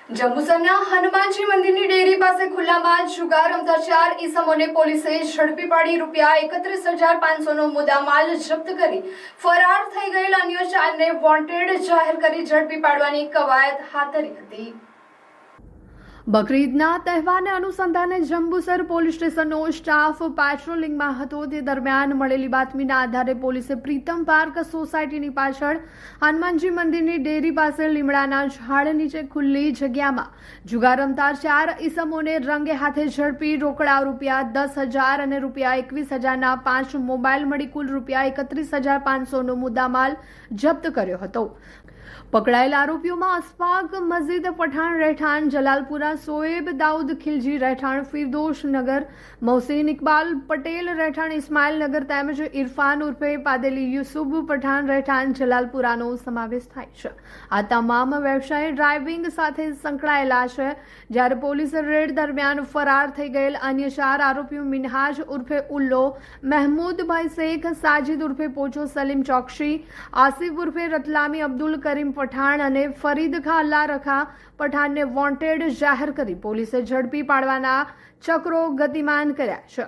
જંબુસરના હનુમાનજી મંદિરની ડેરી પાસે ખુલ્લામાં જુગાર રમતા 4 ઈસમોને પોલીસે ઝડપી પાડી ₹31,500નો મુદ્દામાલ જપ્ત કરી ફરાર થઈ ગયેલ અન્ય 4ને વોન્ટેડ જાહેર કરી ઝડપી પાડવાની કવાયત હાથ ધરી હતી। બકરીદના તહેવારને અનુસંધાને જંબુસર પોલીસ સ્ટેશનનો સ્ટાફ પેટ્રોલિંગમાં હતો। તે દરમિયાન મળેલી બાતમીના આધારે પોલીસે પ્રીતમ પાર્ક સોસાયટીની પાછળ હનુમાનજી મંદિરની ડેરી પાસે લીમડાના ઝાડ નીચે ખુલ્લી જગ્યામાં જુગાર રમતા 4 ઈસમોને રંગે હાથે ઝડપી રોકડા ₹10,000 અને ₹21,000ના 5 મોબાઈલ મળી કુલ ₹31,500નો મુદ્દામાલ જપ્ત કર્યો હતો। પકડાયેલ આરોપીઓમાં અશફાક મસ્જિદ પઠાણ રહેઠાણ જલાલપુરા, સોએબ દાઉદ ખિલજી રહેઠાણ ફિરદોશ નગર, મોહસિન ઇકબાલ પટેલ રહેઠાણ ઇસ્માઇલ નગર તેમજ ઇરફાન ઉર્ફે પાદેલી યુસુફ પઠાણ રહેઠાણ જલાલપુરાનો સમાવેશ થાય છે। આ તમામ વ્યવસાય ડ્રાઇવિંગ સાથે સંકળાયેલા છે। જ્યારે પોલીસે રેડ દરમિયાન ફરાર થઈ ગયેલ અન્ય 4 આરોપીઓ મિનહાજ ઉર્ફે ઉલ્લો, મહેમૂદભાઈ શેખ, સાજિદ ઉર્ફે પોચો, સલીમ ચોકશી, આસિફ ઉર્ફે રતલામી, અબ્દુલ કરીમ પઠાણ અને ફરીદ ખાં અલ્લાહ રખા પઠાણને વોન્ટેડ જાહેર કરી પોલીસે ઝડપી પાડવાના ચક્રો ગતિમાન કર્યા છે।